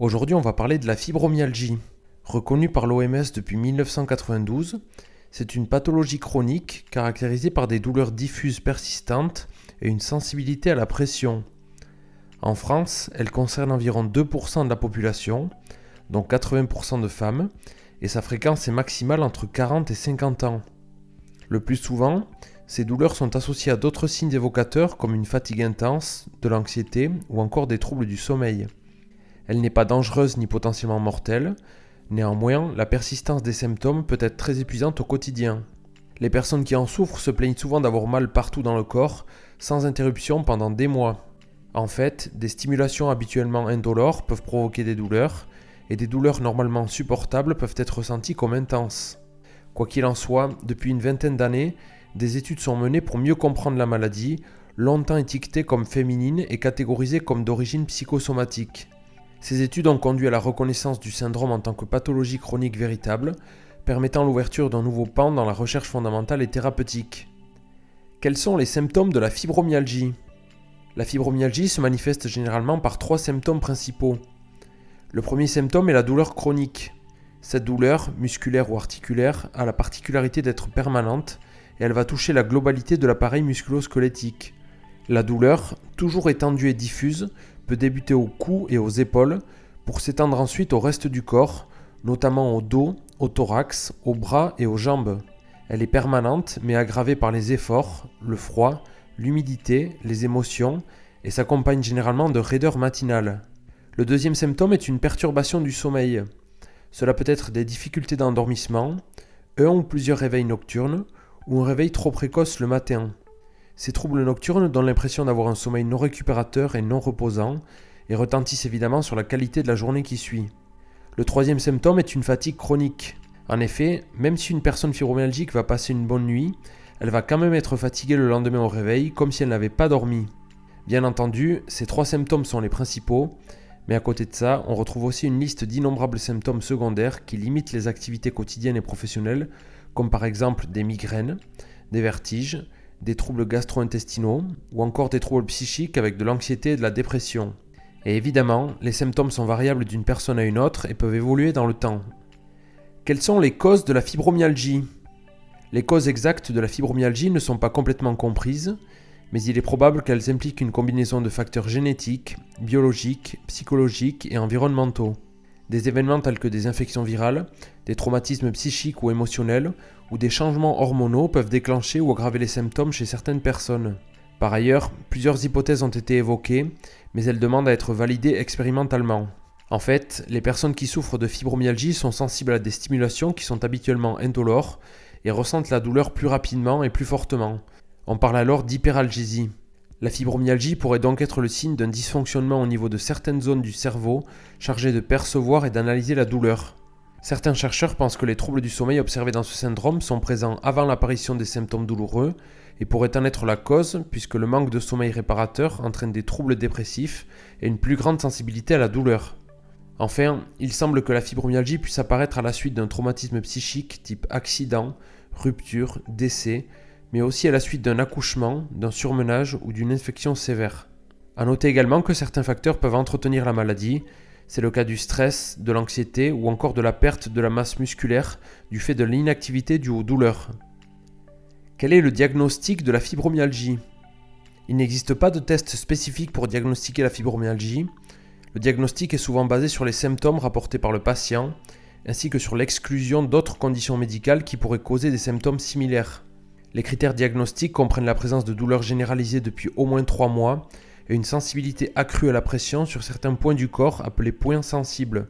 Aujourd'hui, on va parler de la fibromyalgie. Reconnue par l'OMS depuis 1992, c'est une pathologie chronique caractérisée par des douleurs diffuses persistantes et une sensibilité à la pression. En France, elle concerne environ 2% de la population, dont 80% de femmes, et sa fréquence est maximale entre 40 et 50 ans. Le plus souvent, ces douleurs sont associées à d'autres signes évocateurs comme une fatigue intense, de l'anxiété ou encore des troubles du sommeil. Elle n'est pas dangereuse ni potentiellement mortelle, néanmoins, la persistance des symptômes peut être très épuisante au quotidien. Les personnes qui en souffrent se plaignent souvent d'avoir mal partout dans le corps, sans interruption pendant des mois. En fait, des stimulations habituellement indolores peuvent provoquer des douleurs, et des douleurs normalement supportables peuvent être ressenties comme intenses. Quoi qu'il en soit, depuis une vingtaine d'années, des études sont menées pour mieux comprendre la maladie, longtemps étiquetée comme féminine et catégorisée comme d'origine psychosomatique. Ces études ont conduit à la reconnaissance du syndrome en tant que pathologie chronique véritable, permettant l'ouverture d'un nouveau pan dans la recherche fondamentale et thérapeutique. Quels sont les symptômes de la fibromyalgie ? La fibromyalgie se manifeste généralement par 3 symptômes principaux. Le premier symptôme est la douleur chronique. Cette douleur, musculaire ou articulaire, a la particularité d'être permanente et elle va toucher la globalité de l'appareil musculo-squelettique. La douleur, toujours étendue et diffuse, peut débuter au cou et aux épaules pour s'étendre ensuite au reste du corps, notamment au dos, au thorax, aux bras et aux jambes. Elle est permanente mais aggravée par les efforts, le froid, l'humidité, les émotions et s'accompagne généralement de raideurs matinales. Le deuxième symptôme est une perturbation du sommeil. Cela peut être des difficultés d'endormissement, un ou plusieurs réveils nocturnes ou un réveil trop précoce le matin. Ces troubles nocturnes donnent l'impression d'avoir un sommeil non récupérateur et non reposant et retentissent évidemment sur la qualité de la journée qui suit. Le troisième symptôme est une fatigue chronique. En effet, même si une personne fibromyalgique va passer une bonne nuit, elle va quand même être fatiguée le lendemain au réveil comme si elle n'avait pas dormi. Bien entendu, ces 3 symptômes sont les principaux, mais à côté de ça, on retrouve aussi une liste d'innombrables symptômes secondaires qui limitent les activités quotidiennes et professionnelles, comme par exemple des migraines, des vertiges, des troubles gastro-intestinaux ou encore des troubles psychiques avec de l'anxiété et de la dépression. Et évidemment, les symptômes sont variables d'une personne à une autre et peuvent évoluer dans le temps. Quelles sont les causes de la fibromyalgie ? Les causes exactes de la fibromyalgie ne sont pas complètement comprises, mais il est probable qu'elles impliquent une combinaison de facteurs génétiques, biologiques, psychologiques et environnementaux. Des événements tels que des infections virales, des traumatismes psychiques ou émotionnels, ou des changements hormonaux peuvent déclencher ou aggraver les symptômes chez certaines personnes. Par ailleurs, plusieurs hypothèses ont été évoquées, mais elles demandent à être validées expérimentalement. En fait, les personnes qui souffrent de fibromyalgie sont sensibles à des stimulations qui sont habituellement indolores et ressentent la douleur plus rapidement et plus fortement. On parle alors d'hyperalgésie. La fibromyalgie pourrait donc être le signe d'un dysfonctionnement au niveau de certaines zones du cerveau chargées de percevoir et d'analyser la douleur. Certains chercheurs pensent que les troubles du sommeil observés dans ce syndrome sont présents avant l'apparition des symptômes douloureux et pourraient en être la cause puisque le manque de sommeil réparateur entraîne des troubles dépressifs et une plus grande sensibilité à la douleur. Enfin, il semble que la fibromyalgie puisse apparaître à la suite d'un traumatisme psychique type accident, rupture, décès, mais aussi à la suite d'un accouchement, d'un surmenage ou d'une infection sévère. A noter également que certains facteurs peuvent entretenir la maladie, c'est le cas du stress, de l'anxiété ou encore de la perte de la masse musculaire du fait de l'inactivité due aux douleurs. Quel est le diagnostic de la fibromyalgie ? Il n'existe pas de test spécifique pour diagnostiquer la fibromyalgie. Le diagnostic est souvent basé sur les symptômes rapportés par le patient, ainsi que sur l'exclusion d'autres conditions médicales qui pourraient causer des symptômes similaires. Les critères diagnostiques comprennent la présence de douleurs généralisées depuis au moins 3 mois et une sensibilité accrue à la pression sur certains points du corps appelés points sensibles.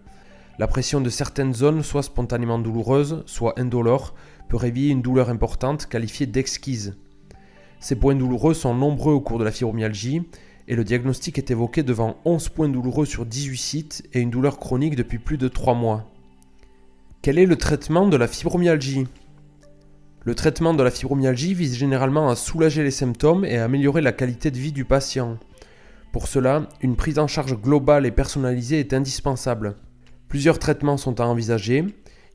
La pression de certaines zones, soit spontanément douloureuse, soit indolore, peut réveiller une douleur importante qualifiée d'exquise. Ces points douloureux sont nombreux au cours de la fibromyalgie et le diagnostic est évoqué devant 11 points douloureux sur 18 sites et une douleur chronique depuis plus de 3 mois. Quel est le traitement de la fibromyalgie ? Le traitement de la fibromyalgie vise généralement à soulager les symptômes et à améliorer la qualité de vie du patient. Pour cela, une prise en charge globale et personnalisée est indispensable. Plusieurs traitements sont à envisager,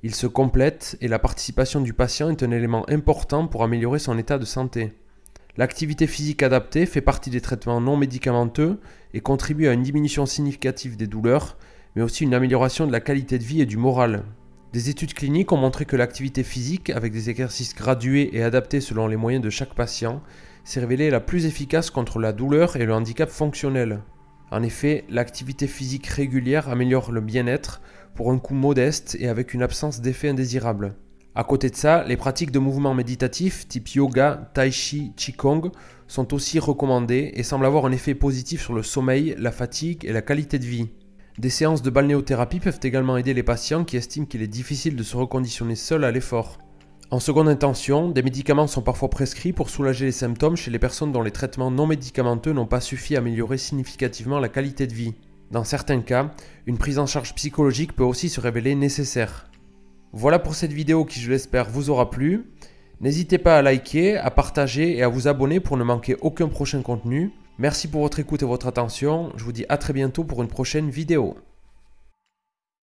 ils se complètent et la participation du patient est un élément important pour améliorer son état de santé. L'activité physique adaptée fait partie des traitements non médicamenteux et contribue à une diminution significative des douleurs, mais aussi une amélioration de la qualité de vie et du moral. Des études cliniques ont montré que l'activité physique, avec des exercices gradués et adaptés selon les moyens de chaque patient, s'est révélée la plus efficace contre la douleur et le handicap fonctionnel. En effet, l'activité physique régulière améliore le bien-être pour un coût modeste et avec une absence d'effets indésirables. À côté de ça, les pratiques de mouvements méditatifs type yoga, tai chi, qigong sont aussi recommandées et semblent avoir un effet positif sur le sommeil, la fatigue et la qualité de vie. Des séances de balnéothérapie peuvent également aider les patients qui estiment qu'il est difficile de se reconditionner seul à l'effort. En seconde intention, des médicaments sont parfois prescrits pour soulager les symptômes chez les personnes dont les traitements non médicamenteux n'ont pas suffi à améliorer significativement la qualité de vie. Dans certains cas, une prise en charge psychologique peut aussi se révéler nécessaire. Voilà pour cette vidéo qui, je l'espère, vous aura plu. N'hésitez pas à liker, à partager et à vous abonner pour ne manquer aucun prochain contenu. Merci pour votre écoute et votre attention. Je vous dis à très bientôt pour une prochaine vidéo.